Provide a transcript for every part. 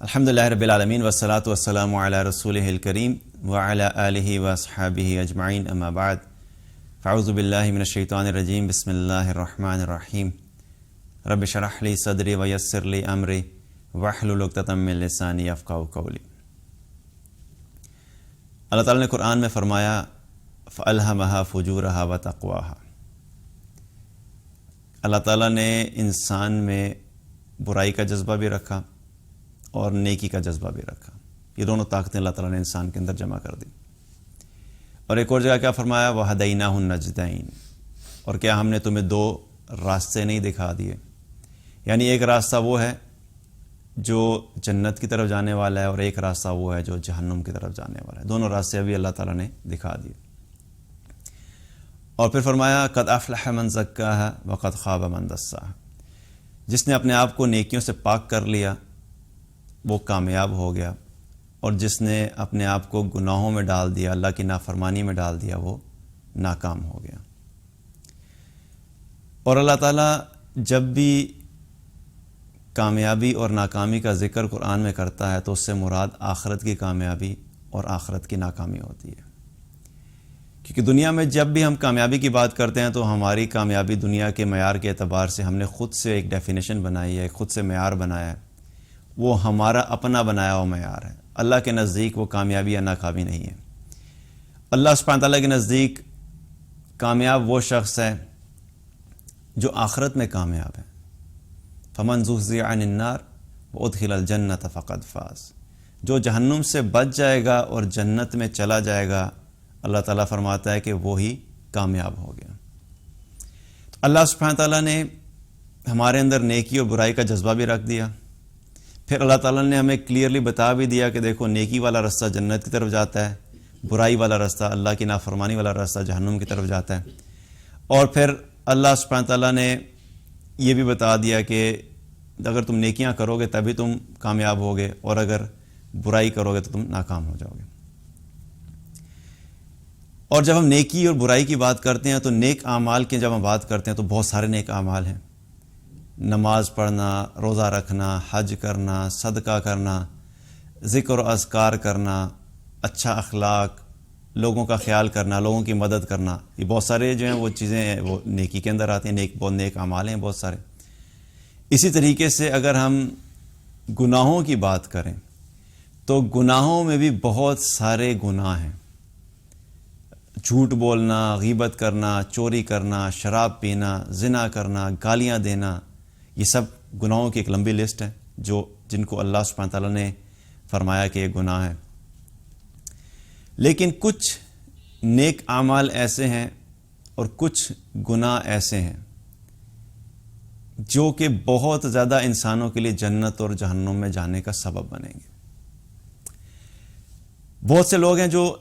الحمدللہ رب العالمین والصلاة والسلام علی رسولہ الکریم وعلی آلہ واصحابہ اجمعین اما بعد فاعوذ باللہ من الشیطان الرجیم بسم اللہ الرحمن الرحیم رب اشرح لی صدری ویسر لی امری واحلل عقدۃ من لسانی یفقہوا قولی۔ اللہ تعالیٰ نے قرآن میں فرمایا فَأَلْهَمَهَا فُجُورَهَا وَتَقْوَاهَا۔ اللہ تعالیٰ نے انسان میں برائی کا جذبہ بھی رکھا اور نیکی کا جذبہ بھی رکھا۔ یہ دونوں طاقتیں اللہ تعالیٰ نے انسان کے اندر جمع کر دی۔ اور ایک اور جگہ کیا فرمایا وَهَدَيْنَاهُ النَّجْدَيْنِ، اور کیا ہم نے تمہیں دو راستے نہیں دکھا دیے، یعنی ایک راستہ وہ ہے جو جنت کی طرف جانے والا ہے اور ایک راستہ وہ ہے جو جہنم کی طرف جانے والا ہے۔ دونوں راستے ابھی اللہ تعالیٰ نے دکھا دیے۔ اور پھر فرمایا قد افلح من زکاها وقد خاب من دساها، جس نے اپنے آپ کو نیکیوں سے پاک کر لیا وہ کامیاب ہو گیا، اور جس نے اپنے آپ کو گناہوں میں ڈال دیا، اللہ کی نافرمانی میں ڈال دیا، وہ ناکام ہو گیا۔ اور اللہ تعالیٰ جب بھی کامیابی اور ناکامی کا ذکر قرآن میں کرتا ہے تو اس سے مراد آخرت کی کامیابی اور آخرت کی ناکامی ہوتی ہے، کیونکہ دنیا میں جب بھی ہم کامیابی کی بات کرتے ہیں تو ہماری کامیابی دنیا کے معیار کے اعتبار سے ہم نے خود سے ایک ڈیفینیشن بنائی ہے، خود سے معیار بنایا ہے، وہ ہمارا اپنا بنایا ہوا معیار ہے۔ اللہ کے نزدیک وہ کامیابی یا ناکامی نہیں ہے۔ اللہ سبحانہ تعالیٰ کے نزدیک کامیاب وہ شخص ہے جو آخرت میں کامیاب ہے۔ فمن زحزح عن النار وادخل الجنۃ فقد فاز، جو جہنم سے بچ جائے گا اور جنت میں چلا جائے گا، اللہ تعالیٰ فرماتا ہے کہ وہی کامیاب ہو گیا۔ تو اللہ سبحانہ تعالیٰ نے ہمارے اندر نیکی اور برائی کا جذبہ بھی رکھ دیا۔ پھر اللہ تعالیٰ نے ہمیں کلیئرلی بتا بھی دیا کہ دیکھو نیکی والا رستہ جنت کی طرف جاتا ہے، برائی والا رستہ، اللہ کی نافرمانی والا رستہ جہنم کی طرف جاتا ہے۔ اور پھر اللہ سبحانہ تعالیٰ نے یہ بھی بتا دیا کہ اگر تم نیکیاں کرو گے تبھی تم کامیاب ہوگے، اور اگر برائی کرو گے تو تم ناکام ہو جاؤ گے۔ اور جب ہم نیکی اور برائی کی بات کرتے ہیں تو نیک اعمال کی جب ہم بات کرتے ہیں تو بہت سارے نیک اعمال ہیں۔ نماز پڑھنا، روزہ رکھنا، حج کرنا، صدقہ کرنا، ذکر و اذکار کرنا، اچھا اخلاق، لوگوں کا خیال کرنا، لوگوں کی مدد کرنا، یہ بہت سارے جو ہیں وہ چیزیں ہیں وہ نیکی کے اندر آتی ہیں، بہت نیک اعمال ہیں بہت سارے۔ اسی طریقے سے اگر ہم گناہوں کی بات کریں تو گناہوں میں بھی بہت سارے گناہ ہیں۔ جھوٹ بولنا، غیبت کرنا، چوری کرنا، شراب پینا، زنا کرنا، گالیاں دینا، یہ سب گناہوں کی ایک لمبی لسٹ ہے جن کو اللہ سبحانہ تعالیٰ نے فرمایا کہ یہ گناہ ہے۔ لیکن کچھ نیک اعمال ایسے ہیں اور کچھ گناہ ایسے ہیں جو کہ بہت زیادہ انسانوں کے لیے جنت اور جہنم میں جانے کا سبب بنیں گے۔ بہت سے لوگ ہیں جو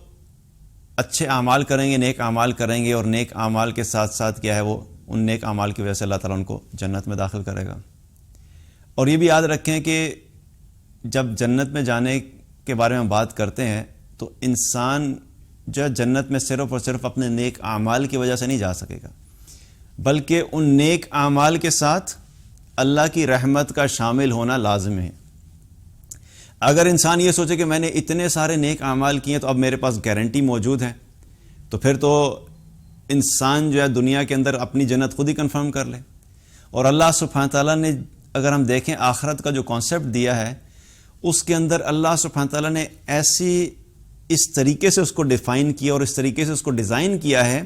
اچھے اعمال کریں گے، نیک اعمال کریں گے، اور نیک اعمال کے ساتھ ساتھ کیا ہے وہ ان نیک اعمال کی وجہ سے اللہ تعالیٰ ان کو جنت میں داخل کرے گا۔ اور یہ بھی یاد رکھیں کہ جب جنت میں جانے کے بارے میں بات کرتے ہیں تو انسان جو جنت میں صرف اور صرف اپنے نیک اعمال کی وجہ سے نہیں جا سکے گا، بلکہ ان نیک اعمال کے ساتھ اللہ کی رحمت کا شامل ہونا لازم ہے۔ اگر انسان یہ سوچے کہ میں نے اتنے سارے نیک اعمال کیے تو اب میرے پاس گارنٹی موجود ہے، تو پھر تو انسان جو ہے دنیا کے اندر اپنی جنت خود ہی کنفرم کر لے۔ اور اللہ سبحانہ تعالیٰ نے اگر ہم دیکھیں آخرت کا جو کانسیپٹ دیا ہے اس کے اندر اللہ سبحانہ تعالیٰ نے اس طریقے سے اس کو ڈیفائن کیا اور اس طریقے سے اس کو ڈیزائن کیا ہے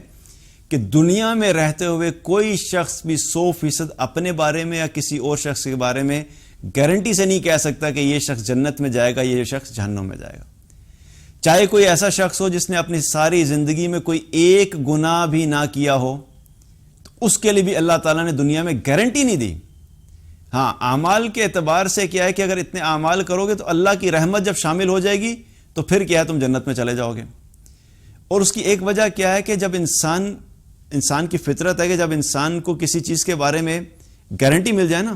کہ دنیا میں رہتے ہوئے کوئی شخص بھی 100% اپنے بارے میں یا کسی اور شخص کے بارے میں گارنٹی سے نہیں کہہ سکتا کہ یہ شخص جنت میں جائے گا، یہ شخص جہنم میں جائے گا۔ چاہے کوئی ایسا شخص ہو جس نے اپنی ساری زندگی میں کوئی ایک گناہ بھی نہ کیا ہو، تو اس کے لیے بھی اللہ تعالیٰ نے دنیا میں گارنٹی نہیں دی۔ ہاں، اعمال کے اعتبار سے کیا ہے کہ اگر اتنے اعمال کرو گے تو اللہ کی رحمت جب شامل ہو جائے گی تو پھر کیا ہے تم جنت میں چلے جاؤ گے۔ اور اس کی ایک وجہ کیا ہے کہ جب انسان کی فطرت ہے کہ جب انسان کو کسی چیز کے بارے میں گارنٹی مل جائے نا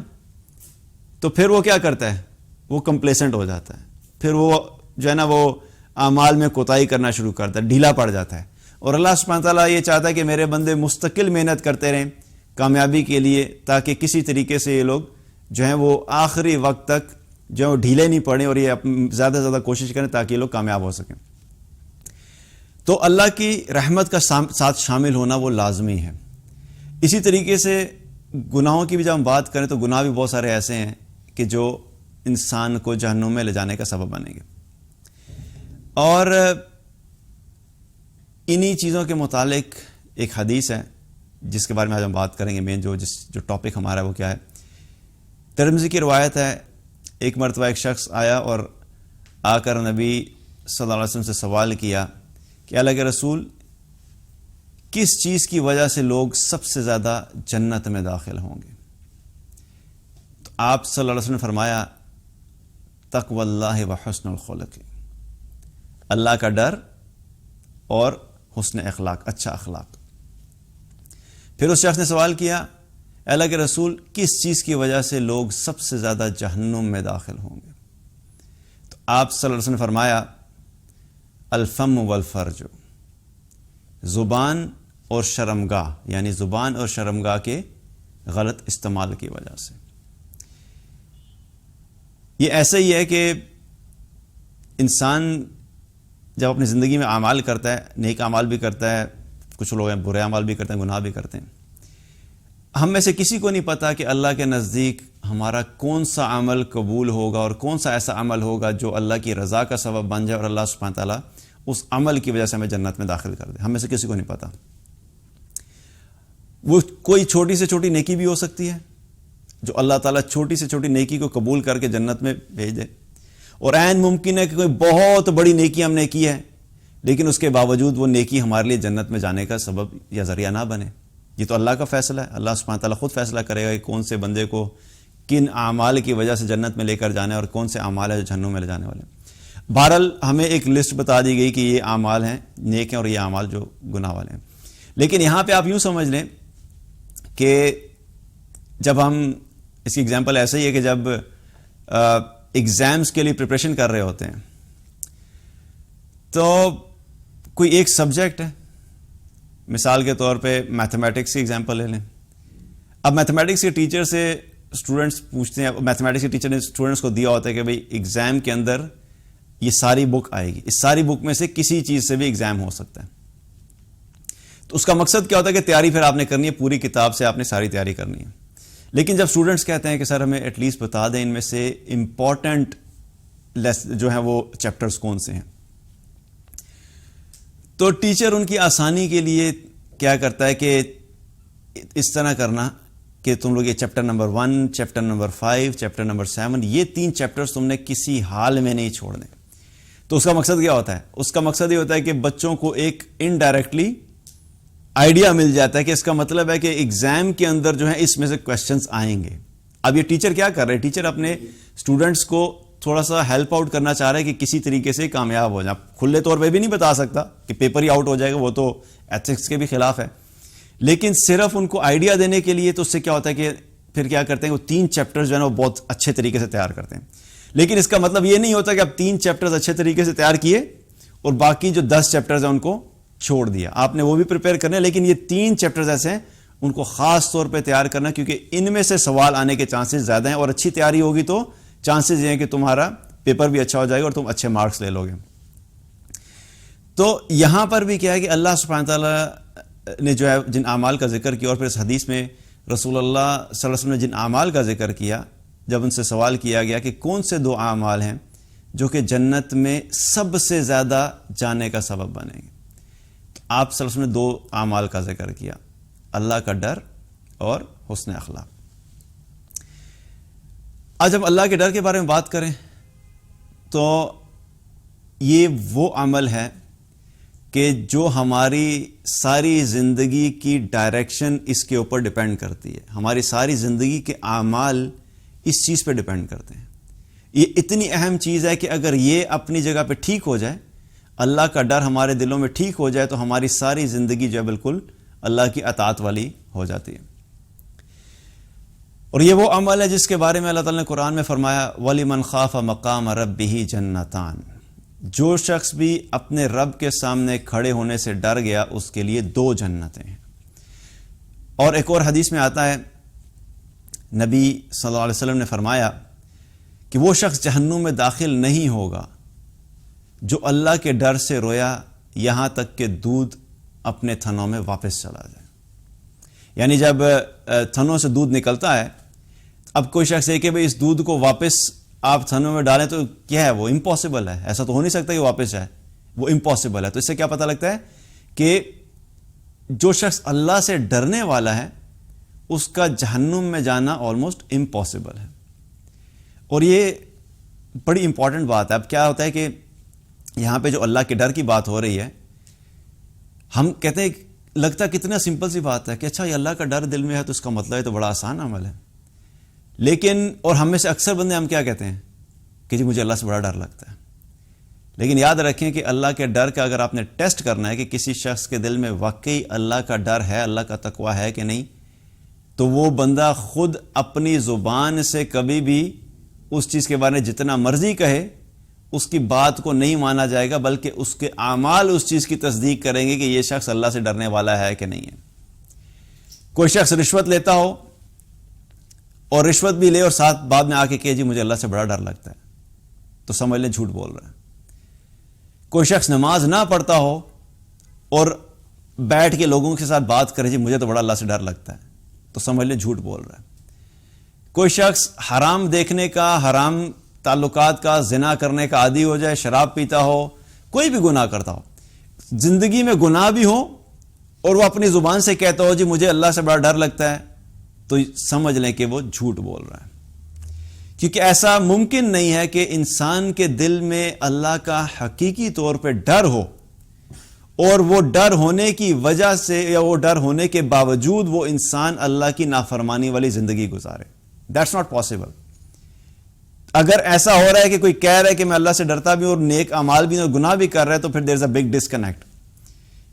تو پھر وہ کیا کرتا ہے، وہ کمپلیسنٹ ہو جاتا ہے، پھر وہ جو ہے نا وہ اعمال میں کوتاہی کرنا شروع کرتا ہے، ڈھیلا پڑ جاتا ہے۔ اور اللہ سبحانہ تعالیٰ یہ چاہتا ہے کہ میرے بندے مستقل محنت کرتے رہیں کامیابی کے لیے، تاکہ کسی طریقے سے یہ لوگ جو ہیں وہ آخری وقت تک جو ڈھیلے نہیں پڑیں اور یہ زیادہ سے زیادہ کوشش کریں تاکہ یہ لوگ کامیاب ہو سکیں. تو اللہ کی رحمت کا ساتھ شامل ہونا وہ لازمی ہے. اسی طریقے سے گناہوں کی بھی جب ہم بات کریں تو گناہ بھی بہت سارے ایسے ہیں کہ جو انسان کو جہنم میں لے جانے کا سبب بنیں گے. اور انہی چیزوں کے متعلق ایک حدیث ہے جس کے بارے میں آج ہم بات کریں گے. مین جو ٹاپک ہمارا ہے وہ کیا ہے؟ ترمذی کی روایت ہے، ایک مرتبہ ایک شخص آیا اور آ کر نبی صلی اللہ علیہ وسلم سے سوال کیا کہ اللہ کے رسول، کس چیز کی وجہ سے لوگ سب سے زیادہ جنت میں داخل ہوں گے؟ تو آپ صلی اللہ علیہ وسلم نے فرمایا تقوی اللہ و حسن الخلق، اللہ کا ڈر اور حسن اخلاق، اچھا اخلاق. پھر اس شخص نے سوال کیا اللہ کے رسول، کس چیز کی وجہ سے لوگ سب سے زیادہ جہنم میں داخل ہوں گے؟ تو آپ صلی اللہ علیہ وسلم نے فرمایا الفم والفرج، زبان اور شرمگاہ، یعنی زبان اور شرمگاہ کے غلط استعمال کی وجہ سے. یہ ایسا ہی ہے کہ انسان جب اپنی زندگی میں اعمال کرتا ہے، نیک اعمال بھی کرتا ہے، کچھ لوگ ہیں برے اعمال بھی کرتے ہیں، گناہ بھی کرتے ہیں. ہم میں سے کسی کو نہیں پتا کہ اللہ کے نزدیک ہمارا کون سا عمل قبول ہوگا اور کون سا ایسا عمل ہوگا جو اللہ کی رضا کا سبب بن جائے اور اللہ سبحانہ تعالیٰ اس عمل کی وجہ سے ہمیں جنت میں داخل کر دے. ہم میں سے کسی کو نہیں پتا. وہ کوئی چھوٹی سے چھوٹی نیکی بھی ہو سکتی ہے جو اللہ تعالیٰ چھوٹی سے چھوٹی نیکی کو قبول کر کے جنت میں بھیج دے، اور عین ممکن ہے کہ کوئی بہت بڑی نیکی ہم نے کی ہے لیکن اس کے باوجود وہ نیکی ہمارے لیے جنت میں جانے کا سبب یا ذریعہ نہ بنے. یہ تو اللہ کا فیصلہ ہے. اللہ سبحانہ تعالیٰ خود فیصلہ کرے گا کہ کون سے بندے کو کن اعمال کی وجہ سے جنت میں لے کر جانا ہے اور کون سے اعمال ہیں جو جہنم میں لے جانے والے ہیں. بہرحال ہمیں ایک لسٹ بتا دی گئی کہ یہ اعمال ہیں نیک ہیں اور یہ اعمال جو گناہ والے ہیں. لیکن یہاں پہ آپ یوں سمجھ لیں کہ جب ہم، اس کی ایگزامپل ایسا ہی ہے کہ جب ایگزامز کے لیے پریپریشن کر رہے ہوتے ہیں تو کوئی ایک سبجیکٹ ہے، مثال کے طور پہ میتھمیٹکس کی ایگزامپل لے لیں. اب میتھمیٹکس کے ٹیچر سے اسٹوڈنٹس پوچھتے ہیں، میتھمیٹکس کے ٹیچر نے اسٹوڈنٹس کو دیا ہوتا ہے کہ بھئی ایگزام کے اندر یہ ساری بک آئے گی، اس ساری بک میں سے کسی چیز سے بھی ایگزام ہو سکتا ہے. تو اس کا مقصد کیا ہوتا ہے کہ تیاری پھر آپ نے کرنی ہے، پوری کتاب سے آپ نے ساری تیاری کرنی ہے. لیکن جب اسٹوڈنٹس کہتے ہیں کہ سر ہمیں ایٹ لیسٹ بتا دیں ان میں سے امپورٹنٹ جو ہیں وہ چیپٹرز کون سے ہیں، تو ٹیچر ان کی آسانی کے لیے کیا کرتا ہے کہ اس طرح کرنا کہ تم لوگ یہ chapter number 1، chapter number 5، chapter number 7، یہ 3 چیپٹرز تم نے کسی حال میں نہیں چھوڑنے. تو اس کا مقصد کیا ہوتا ہے؟ اس کا مقصد یہ ہوتا ہے کہ بچوں کو ایک انڈائریکٹلی آئیڈیا مل جاتا ہے کہ اس کا مطلب ہے کہ ایگزام کے اندر جو ہے اس میں سے کویسچنز آئیں گے. اب یہ ٹیچر کیا کر رہے ہیں؟ ٹیچر اپنے اسٹوڈنٹس کو تھوڑا سا ہیلپ آؤٹ کرنا چاہ رہا ہے کہ کسی طریقے سے کامیاب ہو جائیں. کھلے طور پہ بھی نہیں بتا سکتا کہ پیپر ہی آؤٹ ہو جائے گا، وہ تو ایتھکس کے بھی خلاف ہے. لیکن صرف ان کو آئیڈیا دینے کے لیے تو اس سے کیا ہوتا ہے کہ پھر کیا کرتے ہیں وہ 3 چیپٹرز جو ہے نا وہ بہت اچھے طریقے سے تیار کرتے ہیں. لیکن اس کا مطلب یہ نہیں ہوتا کہ اب 3 چیپٹرز اچھے طریقے سے تیار کیے اور باقی جو 10 چیپٹرز ہیں ان کو چھوڑ دیا. آپ نے وہ بھی پریپیئر کرنا ہے، لیکن یہ 3 چیپٹرز ایسے ہیں ان کو خاص طور پہ تیار کرنا کیونکہ ان میں سے سوال آنے کے چانسز زیادہ ہیں، اور اچھی تیاری ہوگی تو چانسز یہ ہیں کہ تمہارا پیپر بھی اچھا ہو جائے گا اور تم اچھے مارکس لے لو گے. تو یہاں پر بھی کیا ہے کہ اللہ سبحانہ تعالیٰ نے جو ہے جن اعمال کا ذکر کیا، اور پھر اس حدیث میں رسول اللہ صلی اللہ علیہ وسلم نے جن اعمال کا ذکر کیا، جب ان سے سوال کیا گیا کہ کون سے 2 اعمال ہیں جو کہ جنت میں سب سے زیادہ جانے کا سبب بنیں گے، تو آپ صلی اللہ علیہ وسلم نے 2 اعمال کا ذکر کیا، اللہ کا ڈر اور حسن اخلاق. آج جب اللہ کے ڈر کے بارے میں بات کریں تو یہ وہ عمل ہے کہ جو ہماری ساری زندگی کی ڈائریکشن اس کے اوپر ڈیپینڈ کرتی ہے. ہماری ساری زندگی کے اعمال اس چیز پہ ڈیپینڈ کرتے ہیں. یہ اتنی اہم چیز ہے کہ اگر یہ اپنی جگہ پہ ٹھیک ہو جائے، اللہ کا ڈر ہمارے دلوں میں ٹھیک ہو جائے، تو ہماری ساری زندگی جو ہے بالکل اللہ کی اطاعت والی ہو جاتی ہے. اور یہ وہ عمل ہے جس کے بارے میں اللہ تعالیٰ نے قرآن میں فرمایا وَلِمَنْ خَافَ مَقَامَ رَبِّهِ جَنَّتَانِ، جو شخص بھی اپنے رب کے سامنے کھڑے ہونے سے ڈر گیا اس کے لیے 2 جنتیں ہیں. اور ایک اور حدیث میں آتا ہے، نبی صلی اللہ علیہ وسلم نے فرمایا کہ وہ شخص جہنم میں داخل نہیں ہوگا جو اللہ کے ڈر سے رویا یہاں تک کہ دودھ اپنے تھنوں میں واپس چلا جائے. یعنی جب تھنوں سے دودھ نکلتا ہے، اب کوئی شخص ہے کہ بھئی اس دودھ کو واپس آپ تھنوں میں ڈالیں تو کیا ہے، وہ امپاسبل ہے، ایسا تو ہو نہیں سکتا کہ واپس جائے، وہ امپاسبل ہے. تو اس سے کیا پتہ لگتا ہے کہ جو شخص اللہ سے ڈرنے والا ہے اس کا جہنم میں جانا آلموسٹ امپاسبل ہے. اور یہ بڑی امپورٹنٹ بات ہے. اب کیا ہوتا ہے کہ یہاں پہ جو اللہ کے ڈر کی بات ہو رہی ہے، ہم کہتے ہیں لگتا کتنا سمپل سی بات ہے کہ اچھا یہ اللہ کا ڈر دل میں ہے تو اس کا مطلب ہے تو بڑا آسان عمل ہے. لیکن اور ہم میں سے اکثر بندے ہم کیا کہتے ہیں کہ جی مجھے اللہ سے بڑا ڈر لگتا ہے. لیکن یاد رکھیں کہ اللہ کے ڈر کا اگر آپ نے ٹیسٹ کرنا ہے کہ کسی شخص کے دل میں واقعی اللہ کا ڈر ہے، اللہ کا تقویٰ ہے کہ نہیں، تو وہ بندہ خود اپنی زبان سے کبھی بھی اس چیز کے بارے میں جتنا مرضی کہے اس کی بات کو نہیں مانا جائے گا، بلکہ اس کے اعمال اس چیز کی تصدیق کریں گے کہ یہ شخص اللہ سے ڈرنے والا ہے کہ نہیں ہے. کوئی شخص رشوت لیتا ہو اور رشوت بھی لے اور ساتھ بعد میں آ کے کہ جی مجھے اللہ سے بڑا ڈر لگتا ہے، تو سمجھ لیں جھوٹ بول رہا ہے. کوئی شخص نماز نہ پڑھتا ہو اور بیٹھ کے لوگوں کے ساتھ بات کرے جی مجھے تو بڑا اللہ سے ڈر لگتا ہے، تو سمجھ لیں جھوٹ بول رہا ہے. کوئی شخص حرام دیکھنے کا، حرام تعلقات کا، زنا کرنے کا عادی ہو جائے، شراب پیتا ہو، کوئی بھی گناہ کرتا ہو، زندگی میں گناہ بھی ہو اور وہ اپنی زبان سے کہتا ہو جی مجھے اللہ سے بڑا ڈر لگتا ہے، تو سمجھ لیں کہ وہ جھوٹ بول رہا ہے. کیونکہ ایسا ممکن نہیں ہے کہ انسان کے دل میں اللہ کا حقیقی طور پہ ڈر ہو اور وہ ڈر ہونے کی وجہ سے یا وہ ڈر ہونے کے باوجود وہ انسان اللہ کی نافرمانی والی زندگی گزارے. That's not possible. اگر ایسا ہو رہا ہے کہ کوئی کہہ رہا ہے کہ میں اللہ سے ڈرتا بھی ہوں اور نیک اعمال بھی اور گناہ بھی کر رہا ہے، تو پھر دیر از اے بگ ڈسکنیکٹ.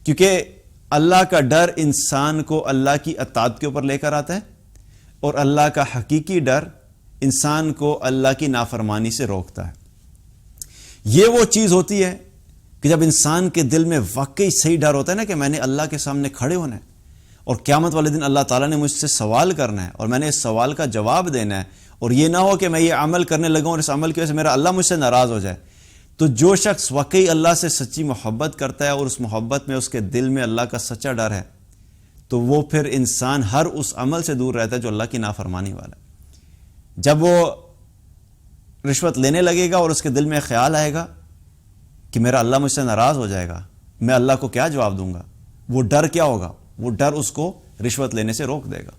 کیونکہ اللہ کا ڈر انسان کو اللہ کی اطاعت کے اوپر لے کر آتا ہے اور اللہ کا حقیقی ڈر انسان کو اللہ کی نافرمانی سے روکتا ہے. یہ وہ چیز ہوتی ہے کہ جب انسان کے دل میں واقعی صحیح ڈر ہوتا ہے نا کہ میں نے اللہ کے سامنے کھڑے ہونا ہے اور قیامت والے دن اللہ تعالیٰ نے مجھ سے سوال کرنا ہے اور میں نے اس سوال کا جواب دینا ہے، اور یہ نہ ہو کہ میں یہ عمل کرنے لگا اور اس عمل کی وجہ سے میرا اللہ مجھ سے ناراض ہو جائے. تو جو شخص واقعی اللہ سے سچی محبت کرتا ہے اور اس محبت میں اس کے دل میں اللہ کا سچا ڈر ہے، تو وہ پھر انسان ہر اس عمل سے دور رہتا ہے جو اللہ کی نافرمانی والا ہے. جب وہ رشوت لینے لگے گا اور اس کے دل میں خیال آئے گا کہ میرا اللہ مجھ سے ناراض ہو جائے گا، میں اللہ کو کیا جواب دوں گا، وہ ڈر کیا ہوگا؟ وہ ڈر اس کو رشوت لینے سے روک دے گا.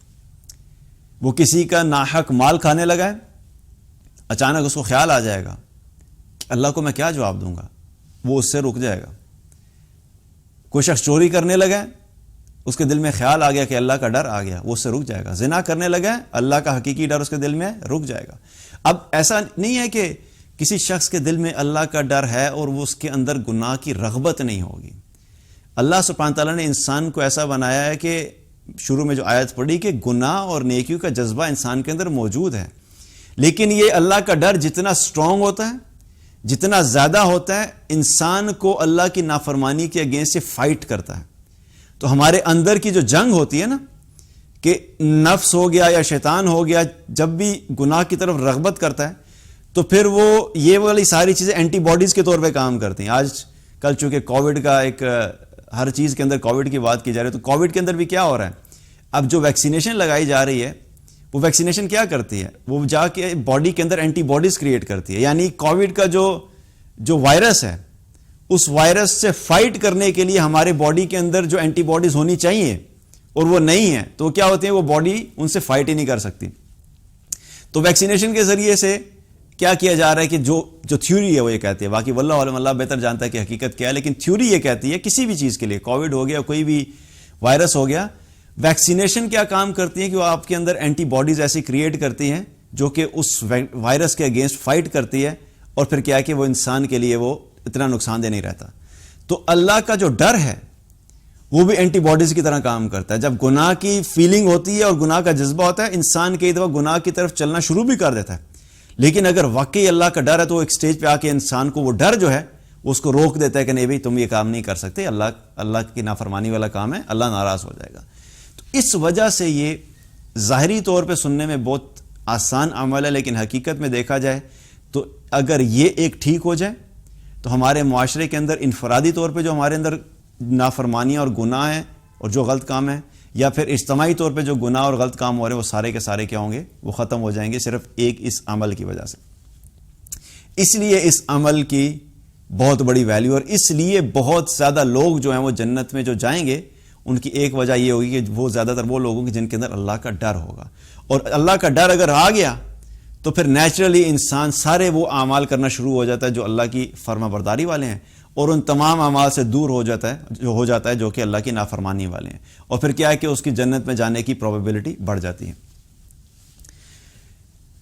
وہ کسی کا ناحق مال کھانے لگا ہے، اچانک اس کو خیال آ جائے گا کہ اللہ کو میں کیا جواب دوں گا، وہ اس سے رک جائے گا. کوئی شخص چوری کرنے لگا ہے، اس کے دل میں خیال آ گیا کہ اللہ کا ڈر آ گیا، وہ اس سے رک جائے گا. زنا کرنے لگا ہے، اللہ کا حقیقی ڈر اس کے دل میں رک جائے گا. اب ایسا نہیں ہے کہ کسی شخص کے دل میں اللہ کا ڈر ہے اور وہ اس کے اندر گناہ کی رغبت نہیں ہوگی. اللہ سبحانہ تعالیٰ نے انسان کو ایسا بنایا ہے کہ شروع میں جو آیت پڑھی کہ گناہ اور نیکیوں کا جذبہ انسان کے اندر موجود ہے، لیکن یہ اللہ کا ڈر جتنا سٹرونگ ہوتا ہے، جتنا زیادہ ہوتا ہے، انسان کو اللہ کی نافرمانی کے اگینسٹ سے فائٹ کرتا ہے. تو ہمارے اندر کی جو جنگ ہوتی ہے نا کہ نفس ہو گیا یا شیطان ہو گیا، جب بھی گناہ کی طرف رغبت کرتا ہے تو پھر وہ یہ والی ساری چیزیں اینٹی باڈیز کے طور پہ کام کرتی ہیں. آج کل چونکہ کووڈ کا ایک ہر چیز کے اندر کووڈ کی بات کی جا رہی ہے، تو کووڈ کے اندر بھی کیا ہو رہا ہے، اب جو ویکسینیشن لگائی جا رہی ہے وہ ویکسینیشن کیا کرتی ہے، وہ جا کے باڈی کے اندر اینٹی باڈیز کریٹ کرتی ہے. یعنی کووڈ کا جو وائرس ہے، اس وائرس سے فائٹ کرنے کے لیے ہمارے باڈی کے اندر جو اینٹی باڈیز ہونی چاہیے اور وہ نہیں ہے، تو کیا ہوتے ہیں، وہ باڈی ان سے فائٹ ہی نہیں کر سکتی. تو ویکسینیشن کے ذریعے سے کیا کیا جا رہا ہے کہ جو تھیوری ہے وہ یہ کہتی ہے، باقی واللہ علم، اللہ بہتر جانتا ہے کہ حقیقت کیا ہے، لیکن تھیوری یہ کہتی ہے کسی بھی چیز کے لیے، کووڈ ہو گیا، کوئی بھی وائرس ہو گیا، ویکسینیشن کیا کام کرتی ہے کہ وہ آپ کے اندر اینٹی باڈیز ایسی کریٹ کرتی ہیں جو کہ اس وائرس کے اگینسٹ فائٹ کرتی ہے، اور پھر کیا ہے کہ وہ انسان کے لیے وہ اتنا نقصان دہ نہیں رہتا. تو اللہ کا جو ڈر ہے وہ بھی اینٹی باڈیز کی طرح کام کرتا ہے. جب گناہ کی فیلنگ ہوتی ہے اور گناہ کا جذبہ ہوتا ہے، انسان کئی دفعہ گناہ کی طرف چلنا شروع بھی کر دیتا ہے، لیکن اگر واقعی اللہ کا ڈر ہے تو وہ ایک سٹیج پہ آ کے انسان کو وہ ڈر جو ہے وہ اس کو روک دیتا ہے کہ نہیں بھائی تم یہ کام نہیں کر سکتے، اللہ کی نافرمانی والا کام ہے، اللہ ناراض ہو جائے گا. تو اس وجہ سے یہ ظاہری طور پہ سننے میں بہت آسان عمل ہے، لیکن حقیقت میں دیکھا جائے تو اگر یہ ایک ٹھیک ہو جائے تو ہمارے معاشرے کے اندر انفرادی طور پہ جو ہمارے اندر نافرمانیاں اور گناہ ہیں اور جو غلط کام ہیں، یا پھر اجتماعی طور پہ جو گناہ اور غلط کام ہو رہے ہیں، وہ سارے کے سارے کیا ہوں گے؟ وہ ختم ہو جائیں گے، صرف ایک اس عمل کی وجہ سے۔ اس لیے اس عمل کی بہت بڑی ویلیو، اور اس لیے بہت زیادہ لوگ جو ہیں وہ جنت میں جو جائیں گے، ان کی ایک وجہ یہ ہوگی کہ وہ زیادہ تر وہ لوگ ہوں گے جن کے اندر اللہ کا ڈر ہوگا، اور اللہ کا ڈر اگر آ گیا تو پھر نیچرلی انسان سارے وہ اعمال کرنا شروع ہو جاتا ہے جو اللہ کی فرما برداری والے ہیں، اور ان تمام اعمال سے دور ہو جاتا ہے جو کہ اللہ کی نافرمانی والے ہیں، اور پھر کیا ہے کہ اس کی جنت میں جانے کی پروبیبلٹی بڑھ جاتی ہے۔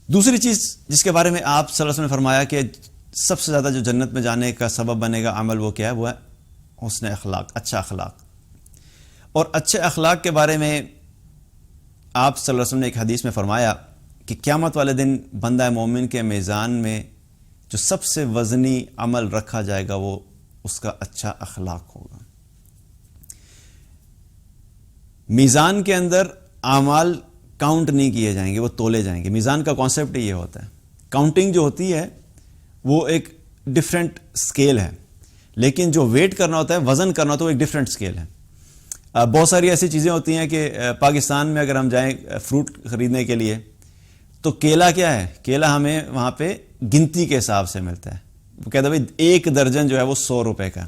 دوسری چیز جس کے بارے میں آپ صلی اللہ علیہ وسلم نے فرمایا کہ سب سے زیادہ جو جنت میں جانے کا سبب بنے گا عمل، وہ کیا ہے؟ وہ ہے حسن اخلاق، اچھا اخلاق۔ اور اچھے اخلاق کے بارے میں آپ صلی اللہ علیہ وسلم نے ایک حدیث میں فرمایا کہ قیامت والے دن بندہ مومن کے میزان میں جو سب سے وزنی عمل رکھا جائے گا وہ اس کا اچھا اخلاق ہوگا۔ میزان کے اندر اعمال کاؤنٹ نہیں کیے جائیں گے، وہ تولے جائیں گے۔ میزان کا کانسیپٹ یہ ہوتا ہے، کاؤنٹنگ جو ہوتی ہے وہ ایک ڈیفرنٹ سکیل ہے، لیکن جو ویٹ کرنا ہوتا ہے، وزن کرنا ہوتا ہے، وہ ایک ڈیفرنٹ سکیل ہے۔ بہت ساری ایسی چیزیں ہوتی ہیں کہ پاکستان میں اگر ہم جائیں فروٹ خریدنے کے لیے تو کیلا کیا ہے؟ کیلا ہمیں وہاں پہ گنتی کے حساب سے ملتا ہے، وہ کہتا ہے بھائی ایک درجن جو ہے وہ 100 روپے کا،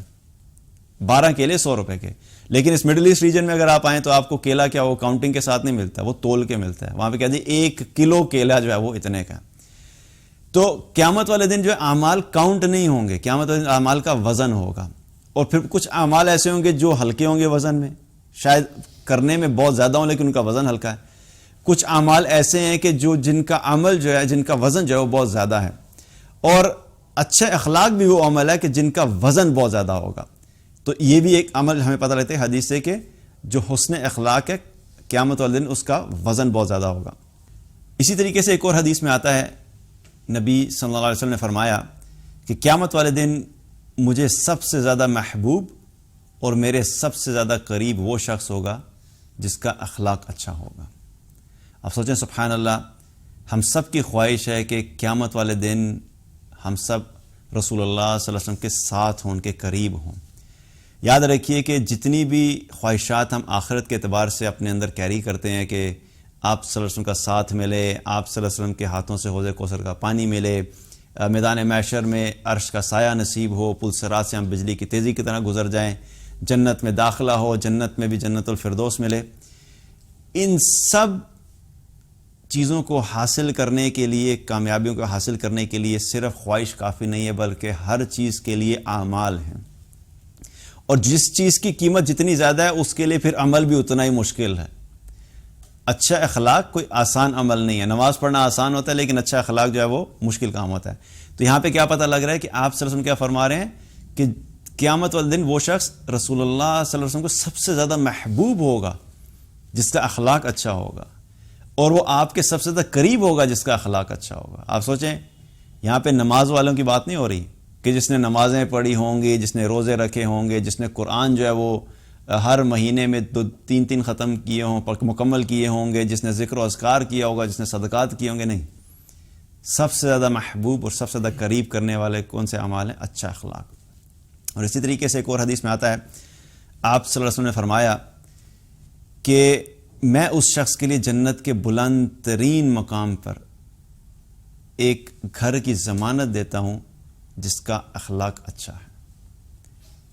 12 کیلے 100 روپے کے۔ لیکن اس مڈل ایسٹ ریجن میں اگر آپ آئیں تو آپ کو کیلا کیا وہ کاؤنٹنگ کے ساتھ نہیں ملتا، وہ تول کے ملتا ہے، وہاں پہ کہتے ہیں 1 کلو کیلا جو ہے وہ اتنے کا۔ تو قیامت والے دن جو ہے اعمال کاؤنٹ نہیں ہوں گے، قیامت والے دن اعمال کا وزن ہوگا، اور پھر کچھ اعمال ایسے ہوں گے جو ہلکے ہوں گے وزن میں، شاید کرنے میں بہت زیادہ ہوں لیکن ان کا وزن ہلکا ہے۔ کچھ اعمال ایسے ہیں کہ جن کا عمل جو ہے، جن کا وزن جو ہے وہ بہت زیادہ ہے، اور اچھے اخلاق بھی وہ عمل ہے کہ جن کا وزن بہت زیادہ ہوگا۔ تو یہ بھی ایک عمل ہمیں پتہ لگتا ہے حدیث سے کہ جو حسن اخلاق ہے قیامت والے دن اس کا وزن بہت زیادہ ہوگا۔ اسی طریقے سے ایک اور حدیث میں آتا ہے، نبی صلی اللہ علیہ وسلم نے فرمایا کہ قیامت والے دن مجھے سب سے زیادہ محبوب اور میرے سب سے زیادہ قریب وہ شخص ہوگا جس کا اخلاق اچھا ہوگا۔ آپ سوچیں سبحان اللہ، ہم سب کی خواہش ہے کہ قیامت والے دن ہم سب رسول اللہ صلی اللہ علیہ وسلم کے ساتھ ہوں، ان کے قریب ہوں۔ یاد رکھیے کہ جتنی بھی خواہشات ہم آخرت کے اعتبار سے اپنے اندر کیری کرتے ہیں کہ آپ صلی اللہ علیہ وسلم کا ساتھ ملے، آپ صلی اللہ علیہ وسلم کے ہاتھوں سے حوض کوثر کا پانی ملے، میدان محشر میں عرش کا سایہ نصیب ہو، پل صراط سے ہم بجلی کی تیزی کی طرح گزر جائیں، جنت میں داخلہ ہو، جنت میں بھی جنت الفردوس ملے، ان سب چیزوں کو حاصل کرنے کے لیے، کامیابیوں کو حاصل کرنے کے لیے صرف خواہش کافی نہیں ہے، بلکہ ہر چیز کے لیے اعمال ہیں، اور جس چیز کی قیمت جتنی زیادہ ہے اس کے لیے پھر عمل بھی اتنا ہی مشکل ہے۔ اچھا اخلاق کوئی آسان عمل نہیں ہے، نماز پڑھنا آسان ہوتا ہے لیکن اچھا اخلاق جو ہے وہ مشکل کام ہوتا ہے۔ تو یہاں پہ کیا پتہ لگ رہا ہے کہ آپ صلی اللہ علیہ وسلم کیا فرما رہے ہیں کہ قیامت والے دن وہ شخص رسول اللہ صلی اللہ علیہ وسلم کو سب سے زیادہ محبوب ہوگا جس کا اخلاق اچھا ہوگا، اور وہ آپ کے سب سے زیادہ قریب ہوگا جس کا اخلاق اچھا ہوگا۔ آپ سوچیں یہاں پہ نماز والوں کی بات نہیں ہو رہی کہ جس نے نمازیں پڑھی ہوں گی، جس نے روزے رکھے ہوں گے، جس نے قرآن جو ہے وہ ہر مہینے میں 2-3 ختم کیے ہوں، مکمل کیے ہوں گے، جس نے ذکر و اذکار کیا ہوگا، جس نے صدقات کیے ہوں گے۔ نہیں، سب سے زیادہ محبوب اور سب سے زیادہ قریب کرنے والے کون سے اعمال ہیں؟ اچھا اخلاق۔ اور اسی طریقے سے ایک اور حدیث میں آتا ہے، آپ صلی اللہ علیہ وسلم نے فرمایا کہ میں اس شخص کے لیے جنت کے بلند ترین مقام پر ایک گھر کی ضمانت دیتا ہوں جس کا اخلاق اچھا ہے۔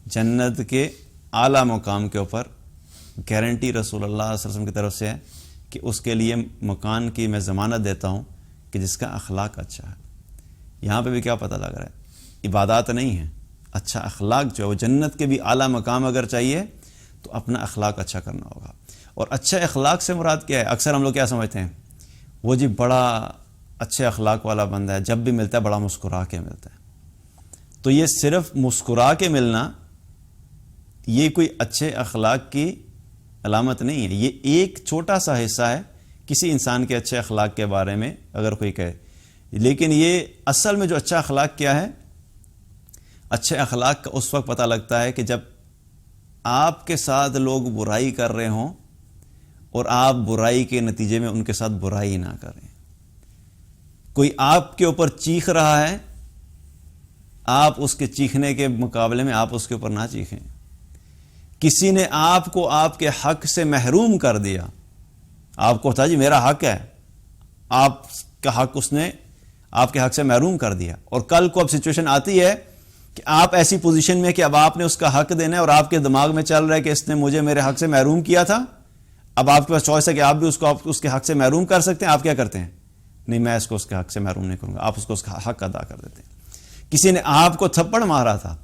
جنت کے اعلیٰ مقام کے اوپر گارنٹی رسول اللہ صلی اللہ علیہ وسلم کی طرف سے ہے کہ اس کے لیے مکان کی میں ضمانت دیتا ہوں کہ جس کا اخلاق اچھا ہے۔ یہاں پہ بھی کیا پتہ لگ رہا ہے؟ عبادات نہیں ہیں، اچھا اخلاق جو ہے وہ جنت کے بھی اعلیٰ مقام اگر چاہیے تو اپنا اخلاق اچھا کرنا ہوگا۔ اور اچھے اخلاق سے مراد کیا ہے؟ اکثر ہم لوگ کیا سمجھتے ہیں، وہ جی بڑا اچھے اخلاق والا بندہ ہے، جب بھی ملتا ہے بڑا مسکرا کے ملتا ہے۔ تو یہ صرف مسکرا کے ملنا یہ کوئی اچھے اخلاق کی علامت نہیں ہے، یہ ایک چھوٹا سا حصہ ہے کسی انسان کے اچھے اخلاق کے بارے میں اگر کوئی کہے، لیکن یہ اصل میں جو اچھا اخلاق کیا ہے؟ اچھے اخلاق کا اس وقت پتہ لگتا ہے کہ جب آپ کے ساتھ لوگ برائی کر رہے ہوں اور آپ برائی کے نتیجے میں ان کے ساتھ برائی نہ کریں۔ کوئی آپ کے اوپر چیخ رہا ہے آپ اس کے چیخنے کے مقابلے میں آپ اس کے اوپر نہ چیخیں. کسی نے آپ کو آپ کے حق سے محروم کر دیا, آپ کو تھا جی میرا حق ہے, آپ کا حق اس نے آپ کے حق سے محروم کر دیا, اور کل کو اب سچویشن آتی ہے کہ آپ ایسی پوزیشن میں کہ اب آپ نے اس کا حق دینا ہے اور آپ کے دماغ میں چل رہا ہے کہ اس نے مجھے میرے حق سے محروم کیا تھا. اب آپ کے پاس چوائس ہے کہ آپ بھی اس کو اس کے حق سے محروم کر سکتے ہیں. آپ کیا کرتے ہیں؟ نہیں, میں اس کو اس کے حق سے محروم نہیں کروں گا. آپ اس کو اس کا حق ادا کر دیتے ہیں. کسی نے آپ کو تھپڑ مارا تھا,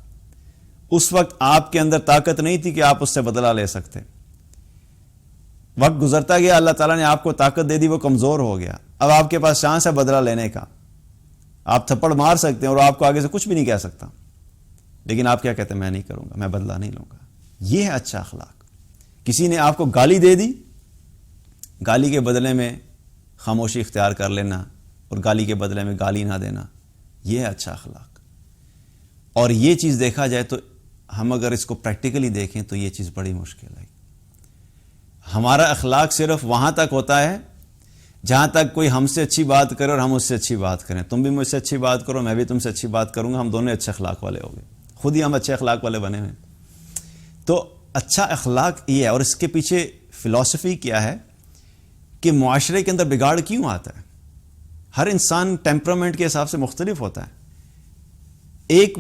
اس وقت آپ کے اندر طاقت نہیں تھی کہ آپ اس سے بدلہ لے سکتے. وقت گزرتا گیا, اللہ تعالیٰ نے آپ کو طاقت دے دی, وہ کمزور ہو گیا. اب آپ کے پاس چانس ہے بدلہ لینے کا. آپ تھپڑ مار سکتے ہیں اور آپ کو آگے سے کچھ بھی نہیں کہہ سکتا, لیکن آپ کیا کہتے ہیں؟ میں نہیں کروں گا, میں بدلہ نہیں لوں گا. یہ ہے اچھا اخلاق. کسی نے آپ کو گالی دے دی, گالی کے بدلے میں خاموشی اختیار کر لینا اور گالی کے بدلے میں گالی نہ دینا, یہ ہے اچھا اخلاق. اور یہ چیز دیکھا جائے تو ہم اگر اس کو پریکٹیکلی دیکھیں تو یہ چیز بڑی مشکل ہے. ہمارا اخلاق صرف وہاں تک ہوتا ہے جہاں تک کوئی ہم سے اچھی بات کرے اور ہم اس سے اچھی بات کریں. تم بھی مجھ سے اچھی بات کرو, میں بھی تم سے اچھی بات کروں گا, ہم دونوں اچھے اخلاق والے ہو گئے. خود ہی ہم اچھے اخلاق والے بنے ہوئے. تو اچھا اخلاق یہ ہے. اور اس کے پیچھے فلسفی کیا ہے کہ معاشرے کے اندر بگاڑ کیوں آتا ہے؟ ہر انسان ٹیمپرامنٹ کے حساب سے مختلف ہوتا ہے. ایک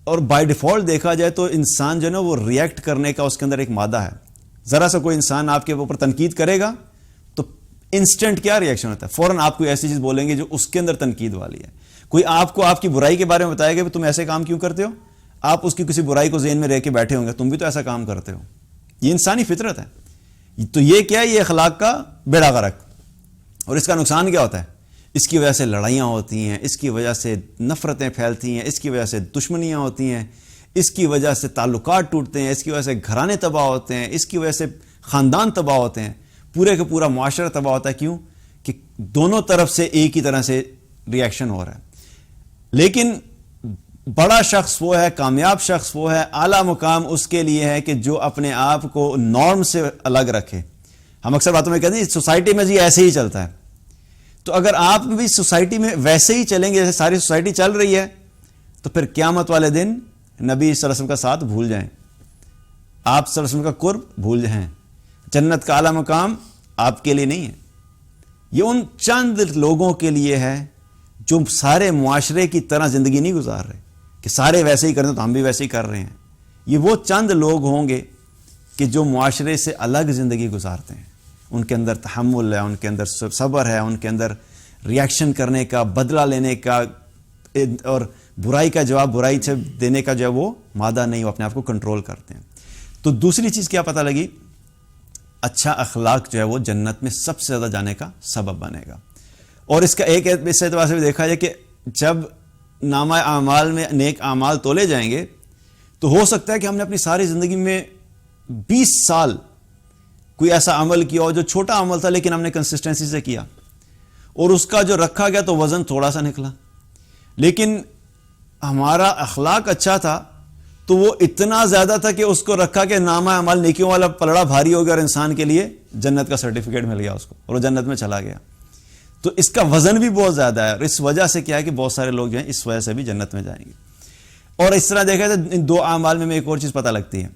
اور بائی ڈیفالٹ دیکھا جائے تو انسان جو ہے نا وہ ریئیکٹ کرنے کا اس کے اندر ایک مادہ ہے. ذرا سا کوئی انسان آپ کے اوپر تنقید کرے گا تو انسٹنٹ کیا ریئیکشن ہوتا ہے؟ فوراً آپ کو ایسی چیز بولیں گے جو اس کے اندر تنقید والی ہے. کوئی آپ کو آپ کی برائی کے بارے میں بتائے گا کہ تم ایسے کام کیوں کرتے ہو, آپ اس کی کسی برائی کو ذہن میں رہ کے بیٹھے ہوں گے, تم بھی تو ایسا کام کرتے ہو. یہ انسانی فطرت ہے. تو یہ کیا ہے؟ یہ اخلاق کا بیڑا غرق. اور اس کا نقصان کیا ہوتا ہے؟ اس کی وجہ سے لڑائیاں ہوتی ہیں, اس کی وجہ سے نفرتیں پھیلتی ہیں, اس کی وجہ سے دشمنیاں ہوتی ہیں, اس کی وجہ سے تعلقات ٹوٹتے ہیں, اس کی وجہ سے گھرانے تباہ ہوتے ہیں, اس کی وجہ سے خاندان تباہ ہوتے ہیں, پورے کا پورا معاشرہ تباہ ہوتا ہے. کیوں؟ کہ دونوں طرف سے ایک ہی طرح سے ریئیکشن ہو رہا ہے. لیکن بڑا شخص وہ ہے, کامیاب شخص وہ ہے, اعلیٰ مقام اس کے لیے ہے کہ جو اپنے آپ کو نارم سے الگ رکھے. ہم اکثر باتوں میں کہتے ہیں سوسائٹی میں جی ایسے ہی چلتا ہے. تو اگر آپ بھی سوسائٹی میں ویسے ہی چلیں گے جیسے ساری سوسائٹی چل رہی ہے, تو پھر قیامت والے دن نبی صلی اللہ علیہ وسلم کا ساتھ بھول جائیں, آپ صلی اللہ علیہ وسلم کا قرب بھول جائیں. جنت کا اعلیٰ مقام آپ کے لیے نہیں ہے, یہ ان چند لوگوں کے لیے ہے جو سارے معاشرے کی طرح زندگی نہیں گزار رہے کہ سارے ویسے ہی کرتے تو ہم بھی ویسے ہی کر رہے ہیں. یہ وہ چند لوگ ہوں گے کہ جو معاشرے سے الگ زندگی گزارتے ہیں. ان کے اندر تحمل ہے, ان کے اندر صبر ہے, ان کے اندر ریئیکشن کرنے کا, بدلہ لینے کا اور برائی کا جواب برائی سے دینے کا جو ہے وہ مادہ نہیں, وہ اپنے آپ کو کنٹرول کرتے ہیں. تو دوسری چیز کیا پتہ لگی؟ اچھا اخلاق جو ہے وہ جنت میں سب سے زیادہ جانے کا سبب بنے گا. اور اس کا ایک اس اعتبار سے بھی دیکھا جائے کہ جب نامہ اعمال میں نیک اعمال تولے جائیں گے تو ہو سکتا ہے کہ ہم نے اپنی ساری زندگی میں 20 سال کوئی ایسا عمل کیا ہو جو چھوٹا عمل تھا لیکن ہم نے کنسسٹنسی سے کیا, اور اس کا جو رکھا گیا تو وزن تھوڑا سا نکلا. لیکن ہمارا اخلاق اچھا تھا تو وہ اتنا زیادہ تھا کہ اس کو رکھا کہ نامہ اعمال نیکیوں والا پلڑا بھاری ہو گیا اور انسان کے لیے جنت کا سرٹیفکیٹ مل گیا اس کو, اور وہ جنت میں چلا گیا. تو اس کا وزن بھی بہت زیادہ ہے, اور اس وجہ سے کیا ہے کہ بہت سارے لوگ جو ہیں اس وجہ سے بھی جنت میں جائیں گے. اور اس طرح دیکھا جائے ان دو اعمال میں ایک اور چیز پتہ لگتی ہے.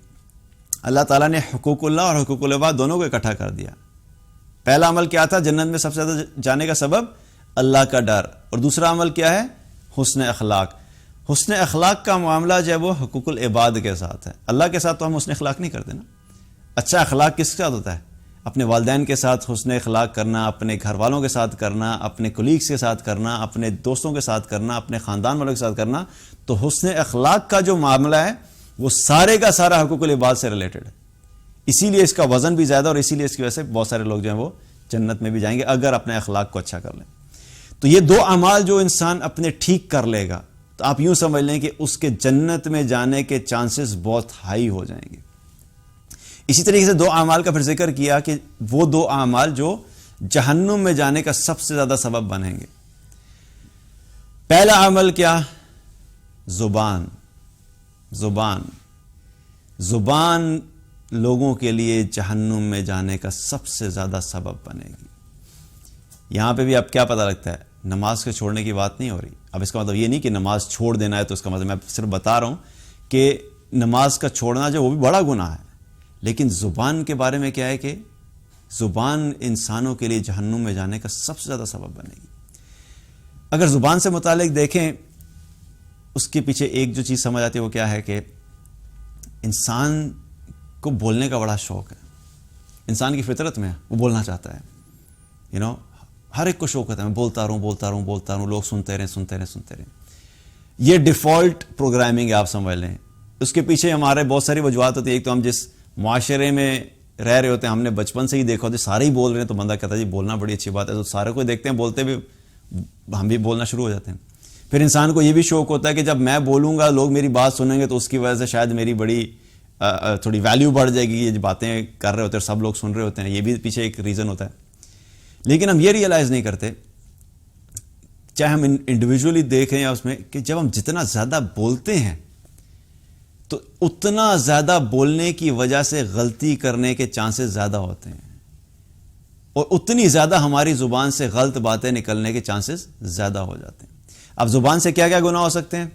اللہ تعالیٰ نے حقوق اللہ اور حقوق العباد دونوں کو اکٹھا کر دیا. پہلا عمل کیا تھا؟ جنت میں سب سے زیادہ جانے کا سبب اللہ کا ڈر. اور دوسرا عمل کیا ہے؟ حسن اخلاق. حسن اخلاق کا معاملہ جو ہے وہ حقوق العباد کے ساتھ ہے. اللہ کے ساتھ تو ہم حسن اخلاق نہیں کرتے نا. اچھا اخلاق کس کے ساتھ ہوتا ہے؟ اپنے والدین کے ساتھ حسن اخلاق کرنا, اپنے گھر والوں کے ساتھ کرنا, اپنے کولیگس کے ساتھ کرنا, اپنے دوستوں کے ساتھ کرنا, اپنے خاندان والوں کے ساتھ کرنا. تو حسن اخلاق کا جو معاملہ ہے وہ سارے کا سارا حقوق العباد سے ریلیٹڈ ہے. اسی لیے اس کا وزن بھی زیادہ, اور اسی لیے اس کی وجہ سے بہت سارے لوگ جو ہیں وہ جنت میں بھی جائیں گے اگر اپنے اخلاق کو اچھا کر لیں. تو یہ دو اعمال جو انسان اپنے ٹھیک کر لے گا تو آپ یوں سمجھ لیں کہ اس کے جنت میں جانے کے چانسز بہت ہائی ہو جائیں گے. اسی طریقے سے دو اعمال کا پھر ذکر کیا کہ وہ دو اعمال جو جہنم میں جانے کا سب سے زیادہ سبب بنیں گے. پہلا عمل کیا؟ زبان. زبان لوگوں کے لیے جہنم میں جانے کا سب سے زیادہ سبب بنے گی. یہاں پہ بھی اب کیا پتہ لگتا ہے؟ نماز کے چھوڑنے کی بات نہیں ہو رہی, اب اس کا مطلب یہ نہیں کہ نماز چھوڑ دینا ہے، تو اس کا مطلب میں صرف بتا رہا ہوں کہ نماز کا چھوڑنا جو وہ بھی بڑا گناہ ہے، لیکن زبان کے بارے میں کیا ہے کہ زبان انسانوں کے لیے جہنم میں جانے کا سب سے زیادہ سبب بنے گی۔ اگر زبان سے متعلق دیکھیں، اس کے پیچھے ایک جو چیز سمجھ آتی ہے وہ کیا ہے کہ انسان کو بولنے کا بڑا شوق ہے، انسان کی فطرت میں وہ بولنا چاہتا ہے، ہر ایک کو شوق ہوتا ہے میں بولتا رہوں، لوگ سنتے رہیں۔ یہ ڈیفالٹ پروگرامنگ ہے، آپ سمجھ لیں۔ اس کے پیچھے ہمارے بہت ساری وجوہات ہوتی ہیں۔ ایک تو ہم جس معاشرے میں رہ رہے ہوتے ہیں، ہم نے بچپن سے ہی دیکھا ہوتا ہے سارے ہی بول رہے ہیں، تو بندہ کہتا ہے جی بولنا بڑی اچھی بات ہے، تو سارے کو دیکھتے ہیں بولتے بھی، ہم بھی بولنا شروع ہو جاتے ہیں۔ پھر انسان کو یہ بھی شوق ہوتا ہے کہ جب میں بولوں گا لوگ میری بات سنیں گے، تو اس کی وجہ سے شاید میری بڑی تھوڑی ویلیو بڑھ جائے گی، یہ جو باتیں کر رہے ہوتے ہیں سب لوگ سن رہے ہوتے ہیں، یہ بھی پیچھے ایک ریزن ہوتا ہے۔ لیکن ہم یہ ریئلائز نہیں کرتے، چاہے ہم انڈیویجولی دیکھیں یا اس میں، کہ جب ہم جتنا زیادہ بولتے ہیں تو اتنا زیادہ بولنے کی وجہ سے غلطی کرنے کے چانسز زیادہ ہوتے ہیں، اور اتنی زیادہ ہماری زبان سے غلط باتیں نکلنے کے چانسز زیادہ ہو جاتے ہیں۔ اب زبان سے کیا کیا گناہ ہو سکتے ہیں؟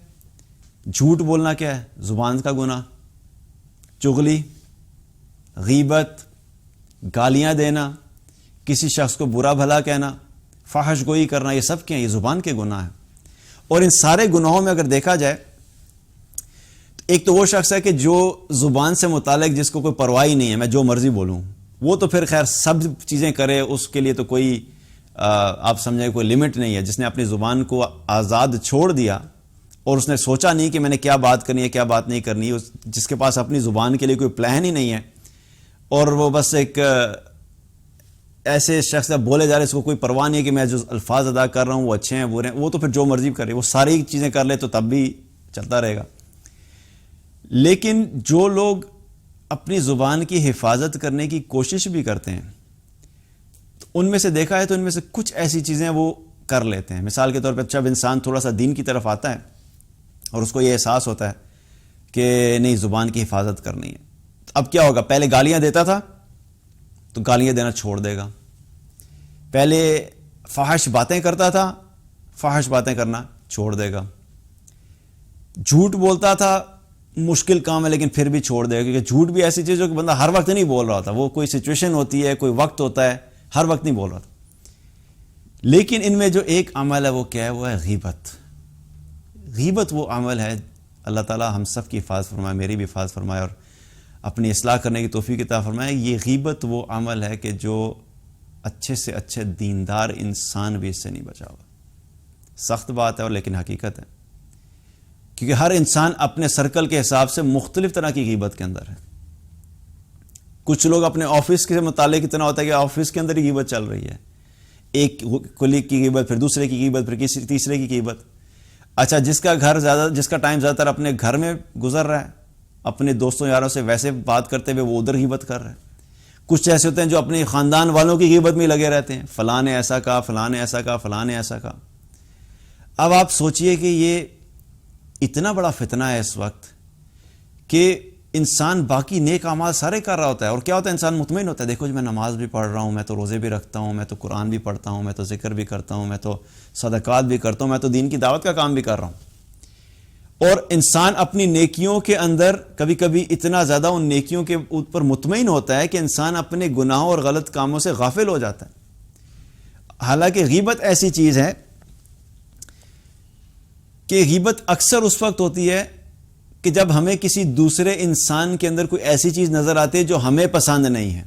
جھوٹ بولنا کیا ہے؟ زبان کا گناہ، چغلی، غیبت، گالیاں دینا، کسی شخص کو برا بھلا کہنا، فحش گوئی کرنا، یہ سب کیا ہیں؟ یہ زبان کے گناہ ہیں۔ اور ان سارے گناہوں میں اگر دیکھا جائے، ایک تو وہ شخص ہے کہ جو زبان سے متعلق جس کو کوئی پرواہ ہی نہیں ہے، میں جو مرضی بولوں، وہ تو پھر خیر سب چیزیں کرے، اس کے لیے تو کوئی آپ سمجھیں کوئی لمٹ نہیں ہے۔ جس نے اپنی زبان کو آزاد چھوڑ دیا اور اس نے سوچا نہیں کہ میں نے کیا بات کرنی ہے کیا بات نہیں کرنی، جس کے پاس اپنی زبان کے لیے کوئی پلان ہی نہیں ہے، اور وہ بس ایک ایسے شخص بولے جا رہے اس کو کوئی پرواہ نہیں ہے کہ میں جو الفاظ ادا کر رہا ہوں وہ اچھے ہیں برے ہیں، وہ تو پھر جو مرضی کرے، وہ ساری چیزیں کر لے تو تب بھی چلتا رہے گا۔ لیکن جو لوگ اپنی زبان کی حفاظت کرنے کی کوشش بھی کرتے ہیں، تو ان میں سے دیکھا ہے تو ان میں سے کچھ ایسی چیزیں وہ کر لیتے ہیں۔ مثال کے طور پہ جب انسان تھوڑا سا دین کی طرف آتا ہے اور اس کو یہ احساس ہوتا ہے کہ نہیں زبان کی حفاظت کرنی ہے، اب کیا ہوگا؟ پہلے گالیاں دیتا تھا تو گالیاں دینا چھوڑ دے گا، پہلے فحش باتیں کرتا تھا، فحش باتیں کرنا چھوڑ دے گا، جھوٹ بولتا تھا، مشکل کام ہے لیکن پھر بھی چھوڑ دے گا، کیونکہ جھوٹ بھی ایسی چیز ہے کہ بندہ ہر وقت نہیں بول رہا تھا، وہ کوئی سچویشن ہوتی ہے، کوئی وقت ہوتا ہے، ہر وقت نہیں بول رہا تھا۔ لیکن ان میں جو ایک عمل ہے وہ کیا ہے؟ وہ ہے غیبت۔ غیبت وہ عمل ہے، اللہ تعالیٰ ہم سب کی حفاظت فرمائے، میری بھی حفاظت فرمائے اور اپنی اصلاح کرنے کی توفیق عطا فرمائے۔ یہ غیبت وہ عمل ہے کہ جو اچھے سے اچھے دیندار انسان بھی اس سے نہیں بچا ہوا۔ سخت بات ہے اور لیکن حقیقت ہے، کیونکہ ہر انسان اپنے سرکل کے حساب سے مختلف طرح کی غیبت کے اندر ہے۔ کچھ لوگ اپنے آفس کے متعلق اتنا ہوتا ہے کہ آفس کے اندر ہی غیبت چل رہی ہے، ایک کلیگ کی غیبت، پھر دوسرے کی غیبت، پھر کسی تیسرے کی غیبت۔ اچھا، جس کا ٹائم زیادہ تر اپنے گھر میں گزر رہا ہے، اپنے دوستوں یاروں سے ویسے بات کرتے ہوئے وہ ادھر غیبت کر رہے ہیں۔ کچھ ایسے ہوتے ہیں جو اپنے خاندان والوں کی غیبت میں لگے رہتے ہیں، فلاں نے ایسا کہا، فلاں نے ایسا کہا، فلاں نے ایسا کہا۔ اب آپ سوچئے کہ یہ اتنا بڑا فتنہ ہے اس وقت کہ انسان باقی نیک اعمال سارے کر رہا ہوتا ہے، اور کیا ہوتا ہے؟ انسان مطمئن ہوتا ہے، دیکھو جی میں نماز بھی پڑھ رہا ہوں، میں تو روزے بھی رکھتا ہوں، میں تو قرآن بھی پڑھتا ہوں، میں تو ذکر بھی کرتا ہوں، میں تو صدقات بھی کرتا ہوں، میں تو دین کی دعوت کا کام بھی کر رہا ہوں۔ اور انسان اپنی نیکیوں کے اندر کبھی کبھی اتنا زیادہ ان نیکیوں کے اوپر مطمئن ہوتا ہے کہ انسان اپنے گناہوں اور غلط کاموں سے غافل ہو جاتا ہے۔ حالانکہ غیبت ایسی چیز ہے کہ غیبت اکثر اس وقت ہوتی ہے کہ جب ہمیں کسی دوسرے انسان کے اندر کوئی ایسی چیز نظر آتی ہے جو ہمیں پسند نہیں ہے،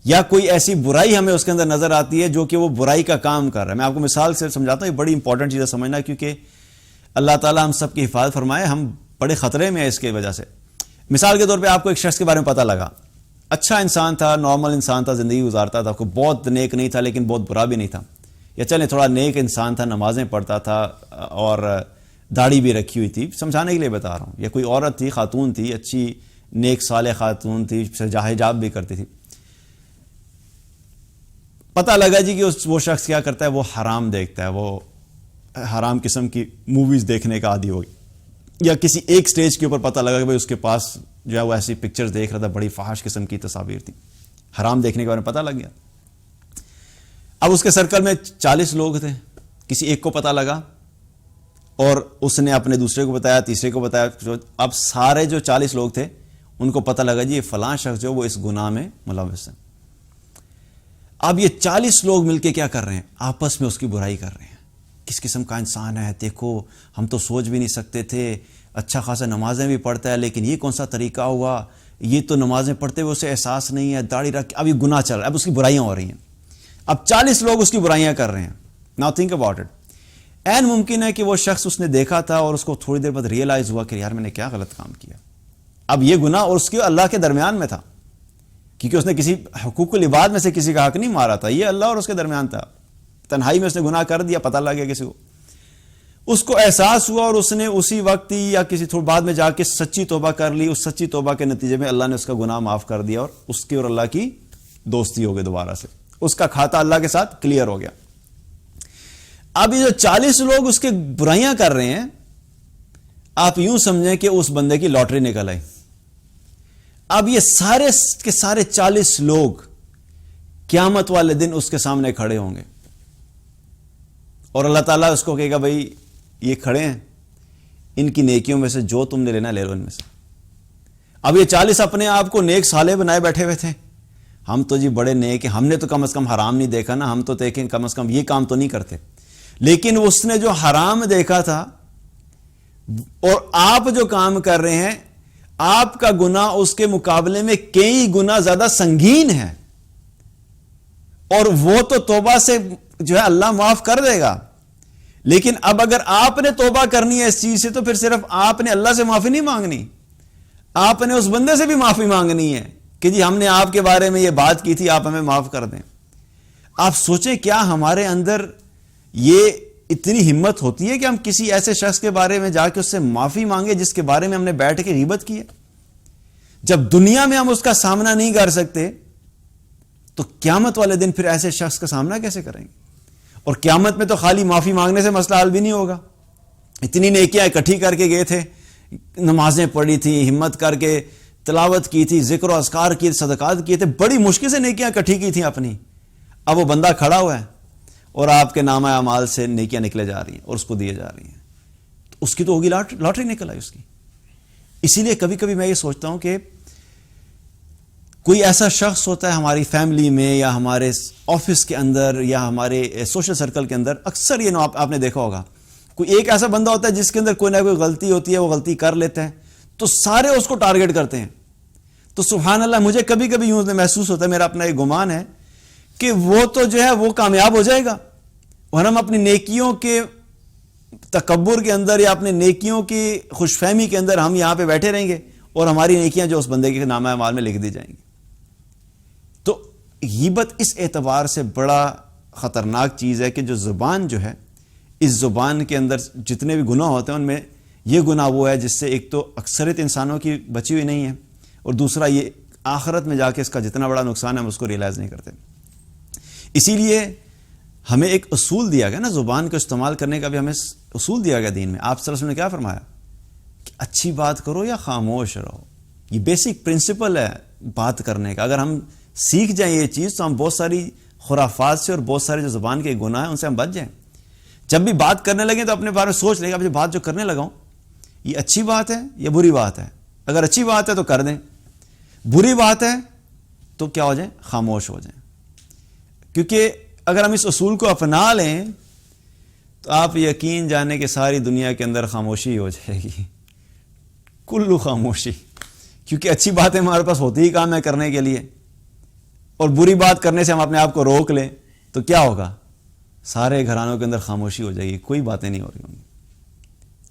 یا کوئی ایسی برائی ہمیں اس کے اندر نظر آتی ہے جو کہ وہ برائی کا کام کر رہا ہے۔ میں آپ کو مثال سے سمجھاتا ہوں، یہ بڑی امپورٹنٹ چیز ہے سمجھنا، کیونکہ اللہ تعالیٰ ہم سب کی حفاظت فرمائے، ہم بڑے خطرے میں ہیں اس کی وجہ سے۔ مثال کے طور پہ آپ کو ایک شخص کے بارے میں پتہ لگا، اچھا انسان تھا، نارمل انسان تھا، زندگی گزارتا تھا، کوئی بہت نیک نہیں تھا لیکن بہت برا بھی نہیں تھا، یا چلیں تھوڑا نیک انسان تھا، نمازیں پڑھتا تھا اور داڑھی بھی رکھی ہوئی تھی، سمجھانے کے لیے بتا رہا ہوں، یا کوئی عورت تھی، خاتون تھی، اچھی نیک صالح خاتون تھی، حجاب بھی کرتی تھی۔ پتہ لگا جی کہ وہ شخص کیا کرتا ہے؟ وہ حرام دیکھتا ہے، وہ حرام قسم کی موویز دیکھنے کا عادی ہو گئی، یا کسی ایک سٹیج کے اوپر پتہ لگا کہ بھئی اس کے پاس جو ہے وہ ایسی پکچرز دیکھ رہا تھا، بڑی فحش قسم کی تصاویر تھی، حرام دیکھنے کے بارے میں پتہ لگ گیا۔ اب اس کے سرکل میں 40 لوگ تھے، کسی ایک کو پتہ لگا اور اس نے اپنے دوسرے کو بتایا, تیسرے کو بتایا. اب سارے جو 40 لوگ تھے ان کو پتہ لگا جی یہ فلاں شخص جو وہ اس گناہ میں ملوث ہے. اب یہ 40 لوگ مل کے کیا کر رہے ہیں؟ آپس میں اس کی برائی کر رہے ہیں. کس قسم کا انسان ہے, دیکھو ہم تو سوچ بھی نہیں سکتے تھے, اچھا خاصا نمازیں بھی پڑھتا ہے لیکن یہ کون سا طریقہ ہوا, یہ تو نمازیں پڑھتے ہوئے اسے احساس نہیں ہے, داڑھی رکھ. اب یہ گناہ چل رہا ہے, اب اس کی برائیاں ہو رہی ہیں. اب 40 لوگ اس کی برائیاں کر رہے ہیں. Now think about it. این ممکن ہے کہ وہ شخص اس نے دیکھا تھا اور اس کو تھوڑی دیر بعد ریئلائز ہوا کہ یار میں نے کیا غلط کام کیا. اب یہ گناہ اور اس کے اللہ کے درمیان میں تھا, کیونکہ اس نے کسی حقوق العباد میں سے کسی کا حق نہیں مارا تھا, یہ اللہ اور اس کے درمیان تھا. تنہائی میں اس نے گناہ کر دیا, پتہ لگ گیا کسی کو, اس کو احساس ہوا اور اس نے اسی وقت ہی یا کسی تھوڑی بعد میں جا کے سچی توبہ کر لی. اس سچی توبہ کے نتیجے میں اللہ نے اس کا گناہ معاف کر دیا اور اس کی اور اللہ کی دوستی ہو گئی دوبارہ سے. اس کا کھاتا اللہ کے ساتھ کلیئر ہو گیا. اب یہ جو 40 لوگ اس کے برائیاں کر رہے ہیں, آپ یوں سمجھیں کہ اس بندے کی لاٹری نکل آئی. اب یہ سارے کے سارے 40 لوگ قیامت والے دن اس کے سامنے کھڑے ہوں گے اور اللہ تعالیٰ اس کو کہے گا بھائی یہ کھڑے ہیں, ان کی نیکیوں میں سے جو تم نے لینا لے لو ان میں سے. اب یہ 40 اپنے آپ کو نیک صالح بنائے بیٹھے ہوئے تھے, ہم تو جی بڑے نیک ہیں, ہم نے تو کم از کم حرام نہیں دیکھا نا, ہم تو دیکھیں کم از کم یہ کام تو نہیں کرتے. لیکن اس نے جو حرام دیکھا تھا اور آپ جو کام کر رہے ہیں, آپ کا گناہ اس کے مقابلے میں کئی گنا زیادہ سنگین ہے, اور وہ تو توبہ سے جو ہے اللہ معاف کر دے گا. لیکن اب اگر آپ نے توبہ کرنی ہے اس چیز سے, تو پھر صرف آپ نے اللہ سے معافی نہیں مانگنی, آپ نے اس بندے سے بھی معافی مانگنی ہے کہ جی ہم نے آپ کے بارے میں یہ بات کی تھی, آپ ہمیں معاف کر دیں. آپ سوچیں کیا ہمارے اندر یہ اتنی ہمت ہوتی ہے کہ ہم کسی ایسے شخص کے بارے میں جا کے اس سے معافی مانگے جس کے بارے میں ہم نے بیٹھ کے غیبت کی ہے؟ جب دنیا میں ہم اس کا سامنا نہیں کر سکتے تو قیامت والے دن پھر ایسے شخص کا سامنا کیسے کریں گے؟ اور قیامت میں تو خالی معافی مانگنے سے مسئلہ حل بھی نہیں ہوگا. اتنی نیکیاں اکٹھی کر کے گئے تھے, نمازیں پڑھی تھیں, ہمت کر کے تلاوت کی تھی, ذکر و اذکار کی, صدقات کیے تھے, بڑی مشکل سے نیکیاں اکٹھی کی تھیں اپنی. اب وہ بندہ کھڑا ہوا ہے اور آپ کے نامہ اعمال سے نیکیاں نکلے جا رہی ہیں اور اس کو دیے جا رہی ہیں, تو اس کی تو ہوگی لاٹری نکل آئی اس کی. اسی لیے کبھی کبھی میں یہ سوچتا ہوں کہ کوئی ایسا شخص ہوتا ہے ہماری فیملی میں یا ہمارے آفس کے اندر یا ہمارے سوشل سرکل کے اندر, اکثر یہ آپ نے دیکھا ہوگا, کوئی ایک ایسا بندہ ہوتا ہے جس کے اندر کوئی نہ کوئی غلطی ہوتی ہے, وہ غلطی کر لیتا ہے تو سارے اس کو ٹارگٹ کرتے ہیں. تو سبحان اللہ, مجھے کبھی کبھی یوں محسوس ہوتا ہے, میرا اپنا ایک گمان ہے کہ وہ تو جو ہے وہ کامیاب ہو جائے گا اور ہم اپنی نیکیوں کے تکبر کے اندر یا اپنے نیکیوں کی خوش فہمی کے اندر ہم یہاں پہ بیٹھے رہیں گے اور ہماری نیکیاں جو اس بندے کے نامہ اعمال میں لکھ دی جائیں گی. تو غیبت اس اعتبار سے بڑا خطرناک چیز ہے کہ جو زبان جو ہے, اس زبان کے اندر جتنے بھی گناہ ہوتے ہیں ان میں یہ گناہ وہ ہے جس سے ایک تو اکثریت انسانوں کی بچی ہوئی نہیں ہے, اور دوسرا یہ آخرت میں جا کے اس کا جتنا بڑا نقصان ہے ہم اس کو ریئلائز نہیں کرتے. اسی لیے ہمیں ایک اصول دیا گیا نا, زبان کو استعمال کرنے کا بھی ہمیں اصول دیا گیا دین میں. آپ صلی اللہ علیہ وسلم نے کیا فرمایا کہ اچھی بات کرو یا خاموش رہو. یہ بیسک پرنسپل ہے بات کرنے کا. اگر ہم سیکھ جائیں یہ چیز تو ہم بہت ساری خرافات سے اور بہت سارے جو زبان کے گناہ ہیں ان سے ہم بچ جائیں. جب بھی بات کرنے لگیں تو اپنے بارے میں سوچ لیں کہ اب یہ بات جو کرنے لگا ہوں یہ اچھی بات ہے یا بری بات ہے. اگر اچھی بات ہے تو کر دیں, بری بات ہے تو کیا ہو جائیں, خاموش ہو جائیں. کیونکہ اگر ہم اس اصول کو اپنا لیں تو آپ یقین جانیں کہ ساری دنیا کے اندر خاموشی ہو جائے گی, کلو خاموشی. کیونکہ اچھی باتیں ہمارے پاس ہوتی ہی کام ہے کرنے کے لیے, اور بری بات کرنے سے ہم اپنے آپ کو روک لیں تو کیا ہوگا, سارے گھرانوں کے اندر خاموشی ہو جائے گی, کوئی باتیں نہیں ہو رہی ہوں گی.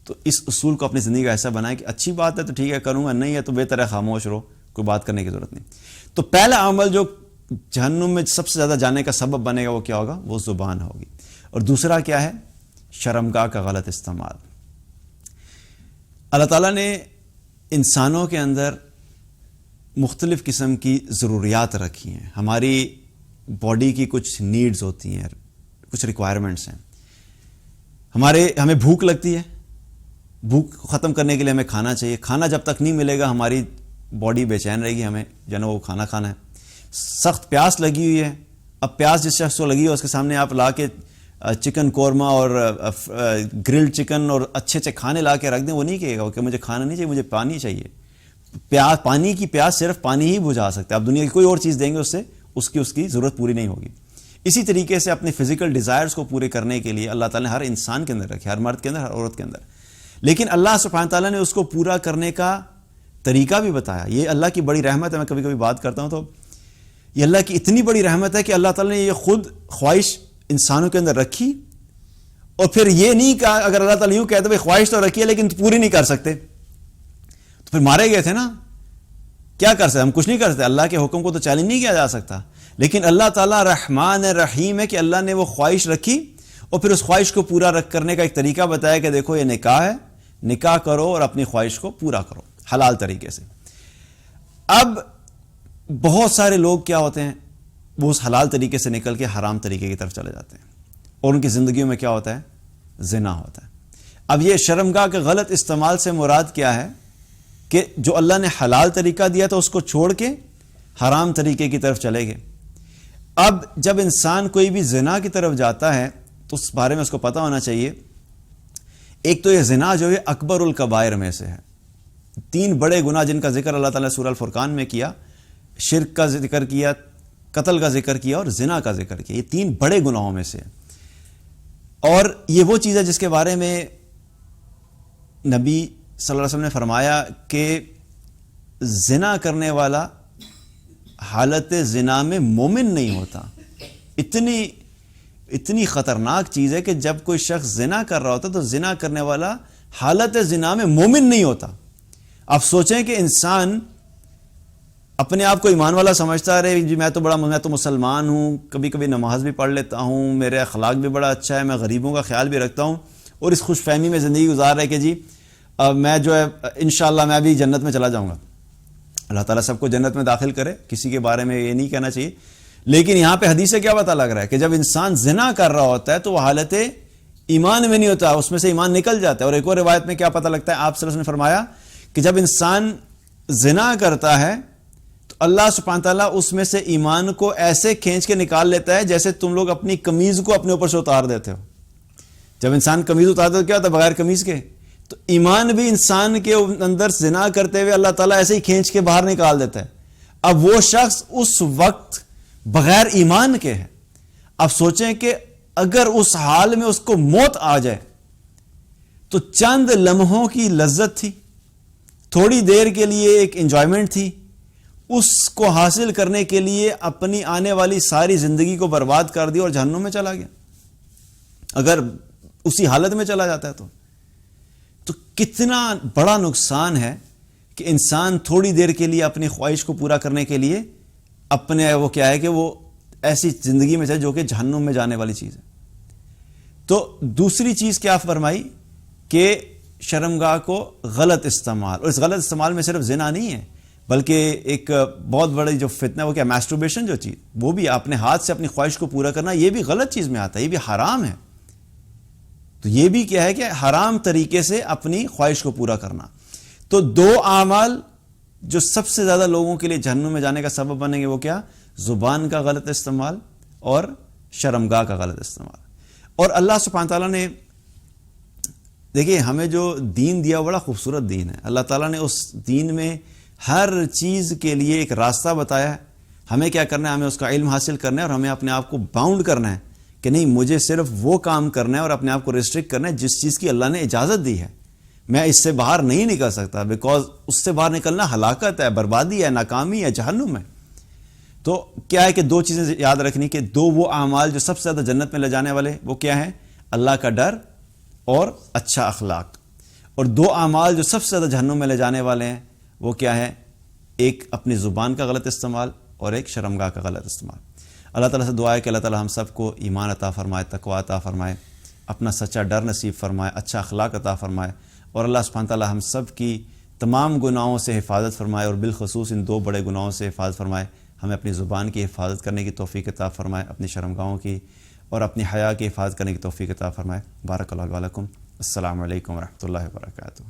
تو اس اصول کو اپنی زندگی کا ایسا بنائیں کہ اچھی بات ہے تو ٹھیک ہے کروں گا, نہیں ہے تو بہتر ہے خاموش رہو, کوئی بات کرنے کی ضرورت نہیں. تو پہلا عمل جو جہنم میں سب سے زیادہ جانے کا سبب بنے گا وہ کیا ہوگا, وہ زبان ہوگی. اور دوسرا کیا ہے, شرمگاہ کا غلط استعمال. اللہ تعالیٰ نے انسانوں کے اندر مختلف قسم کی ضروریات رکھی ہیں. ہماری باڈی کی کچھ نیڈز ہوتی ہیں, کچھ ریکوائرمنٹس ہیں. ہمیں بھوک لگتی ہے, بھوک ختم کرنے کے لیے ہمیں کھانا چاہیے. کھانا جب تک نہیں ملے گا ہماری باڈی بے چین رہے گی, ہمیں جو نا وہ کھانا کھانا ہے. سخت پیاس لگی ہوئی ہے, اب پیاس جس شخص کو لگی ہے اس کے سامنے آپ لا کے چکن قورمہ اور گرلڈ چکن اور اچھے اچھے کھانے لا کے رکھ دیں، وہ نہیں کہے گا کہ مجھے کھانا نہیں چاہیے، مجھے پانی چاہیے۔ پانی کی پیاس صرف پانی ہی بجھا سکتا ہے، آپ دنیا کی کوئی اور چیز دیں گے اس کی ضرورت پوری نہیں ہوگی۔ اسی طریقے سے اپنے فزیکل ڈیزائرز کو پورے کرنے کے لیے اللہ تعالیٰ نے ہر انسان کے اندر رکھے، ہر مرد کے اندر، ہر عورت کے اندر، لیکن اللہ سبحانہ تعالیٰ نے اس کو پورا کرنے کا طریقہ بھی بتایا۔ یہ اللہ کی بڑی رحمت ہے۔ میں کبھی کبھی بات کرتا ہوں تو یہ اللہ کی اتنی بڑی رحمت ہے کہ اللہ تعالیٰ نے یہ خود خواہش انسانوں کے اندر رکھی، اور پھر یہ نہیں کہا، اگر اللہ تعالیٰ یوں کہتے بھائی خواہش تو رکھی ہے لیکن پوری نہیں کر سکتے تو پھر مارے گئے تھے نا، کیا کر سکتے؟ ہم کچھ نہیں کر سکتے، اللہ کے حکم کو تو چیلنج نہیں کیا جا سکتا، لیکن اللہ تعالیٰ رحمان رحیم ہے کہ اللہ نے وہ خواہش رکھی اور پھر اس خواہش کو پورا کرنے کا ایک طریقہ بتایا کہ دیکھو یہ نکاح ہے، نکاح کرو اور اپنی خواہش کو پورا کرو حلال طریقے سے۔ اب بہت سارے لوگ کیا ہوتے ہیں، وہ اس حلال طریقے سے نکل کے حرام طریقے کی طرف چلے جاتے ہیں، اور ان کی زندگیوں میں کیا ہوتا ہے؟ زنا ہوتا ہے۔ اب یہ شرمگاہ کے غلط استعمال سے مراد کیا ہے کہ جو اللہ نے حلال طریقہ دیا تو اس کو چھوڑ کے حرام طریقے کی طرف چلے گئے۔ اب جب انسان کوئی بھی زنا کی طرف جاتا ہے تو اس بارے میں اس کو پتہ ہونا چاہیے، ایک تو یہ زنا جو ہے اکبر الکبائر میں سے ہے۔ 3 بڑے گناہ جن کا ذکر اللہ تعالیٰ نے سورہ الفرقان میں کیا، شرک کا ذکر کیا، قتل کا ذکر کیا اور زنا کا ذکر کیا، یہ 3 بڑے گناہوں میں سے ہے۔ اور یہ وہ چیز ہے جس کے بارے میں نبی صلی اللہ علیہ وسلم نے فرمایا کہ زنا کرنے والا حالت زنا میں مومن نہیں ہوتا۔ اتنی خطرناک چیز ہے کہ جب کوئی شخص زنا کر رہا ہوتا تو زنا کرنے والا حالت زنا میں مومن نہیں ہوتا۔ آپ سوچیں کہ انسان اپنے آپ کو ایمان والا سمجھتا رہے، جی میں تو مسلمان ہوں، کبھی کبھی نماز بھی پڑھ لیتا ہوں، میرے اخلاق بھی بڑا اچھا ہے، میں غریبوں کا خیال بھی رکھتا ہوں، اور اس خوش فہمی میں زندگی گزار رہا ہے کہ جی میں جو ہے انشاءاللہ میں بھی جنت میں چلا جاؤں گا۔ اللہ تعالیٰ سب کو جنت میں داخل کرے، کسی کے بارے میں یہ نہیں کہنا چاہیے، لیکن یہاں پہ حدیث سے کیا پتہ لگ رہا ہے کہ جب انسان زنا کر رہا ہوتا ہے تو وہ حالت ایمان میں نہیں ہوتا، اس میں سے ایمان نکل جاتا ہے۔ اور ایک اور روایت میں کیا پتہ لگتا ہے، آپ صلی اللہ علیہ وسلم نے فرمایا کہ جب انسان زنا کرتا ہے تو اللہ سبحانہ تعالیٰ اس میں سے ایمان کو ایسے کھینچ کے نکال لیتا ہے جیسے تم لوگ اپنی قمیض کو اپنے اوپر سے اتار دیتے ہو۔ جب انسان قمیض اتارتا ہے تو کیا ہوتا ہے؟ بغیر قمیض کے تو ایمان بھی انسان کے اندر زنا کرتے ہوئے اللہ تعالیٰ ایسے ہی کھینچ کے باہر نکال دیتا ہے۔ اب وہ شخص اس وقت بغیر ایمان کے ہے۔ اب سوچیں کہ اگر اس حال میں اس کو موت آ جائے تو چند لمحوں کی لذت تھی، تھوڑی دیر کے لیے ایک انجوائمنٹ تھی، اس کو حاصل کرنے کے لیے اپنی آنے والی ساری زندگی کو برباد کر دی اور جہنم میں چلا گیا اگر اسی حالت میں چلا جاتا ہے تو کتنا بڑا نقصان ہے کہ انسان تھوڑی دیر کے لیے اپنی خواہش کو پورا کرنے کے لیے اپنے وہ کیا ہے کہ وہ ایسی زندگی میں جائے جو کہ جہنم میں جانے والی چیز ہے۔ تو دوسری چیز کیا فرمائی کہ شرمگاہ کو غلط استعمال، اور اس غلط استعمال میں صرف زنا نہیں ہے بلکہ ایک بہت بڑی جو فتنہ وہ کیا میسٹربیشن جو چیز، وہ بھی اپنے ہاتھ سے اپنی خواہش کو پورا کرنا، یہ بھی غلط چیز میں آتا ہے، یہ بھی حرام ہے۔ تو یہ بھی کیا ہے کہ حرام طریقے سے اپنی خواہش کو پورا کرنا۔ تو 2 اعمال جو سب سے زیادہ لوگوں کے لیے جہنم میں جانے کا سبب بنیں گے، وہ کیا؟ زبان کا غلط استعمال اور شرمگاہ کا غلط استعمال۔ اور اللہ سبحانہ تعالیٰ نے دیکھیے ہمیں جو دین دیا بڑا خوبصورت دین ہے، اللہ تعالیٰ نے اس دین میں ہر چیز کے لیے ایک راستہ بتایا ہے۔ ہمیں کیا کرنا ہے؟ ہمیں اس کا علم حاصل کرنا ہے اور ہمیں اپنے آپ کو باؤنڈ کرنا ہے کہ نہیں، مجھے صرف وہ کام کرنا ہے اور اپنے آپ کو ریسٹرکٹ کرنا ہے جس چیز کی اللہ نے اجازت دی ہے۔ میں اس سے باہر نہیں نکل سکتا، بیکاز اس سے باہر نکلنا ہلاکت ہے، بربادی ہے، ناکامی ہے، جہنم ہے۔ تو کیا ہے کہ 2 چیزیں یاد رکھنی کہ 2 وہ اعمال جو سب سے زیادہ جنت میں لے جانے والے وہ کیا ہیں؟ اللہ کا ڈر اور اچھا اخلاق۔ اور 2 اعمال جو سب سے زیادہ جہنم میں لے جانے والے ہیں وہ کیا ہے؟ ایک اپنی زبان کا غلط استعمال اور ایک شرمگاہ کا غلط استعمال۔ اللہ تعالیٰ سے دعا ہے کہ اللہ تعالیٰ ہم سب کو ایمان عطا فرمائے، تقوی عطا فرمائے، اپنا سچا ڈر نصیب فرمائے، اچھا اخلاق عطا فرمائے، اور اللہ سبحانہ تعالیٰ ہم سب کی تمام گناہوں سے حفاظت فرمائے، اور بالخصوص ان 2 بڑے گناہوں سے حفاظت فرمائے۔ ہمیں اپنی زبان کی حفاظت کرنے کی توفیق عطا فرمائے، اپنی شرمگاہوں کی اور اپنی حیا کی حفاظت کرنے کی توفیق عطا فرمائے۔ بارک اللہ علیکم۔ السلام علیکم ورحمۃ اللہ وبرکاتہ۔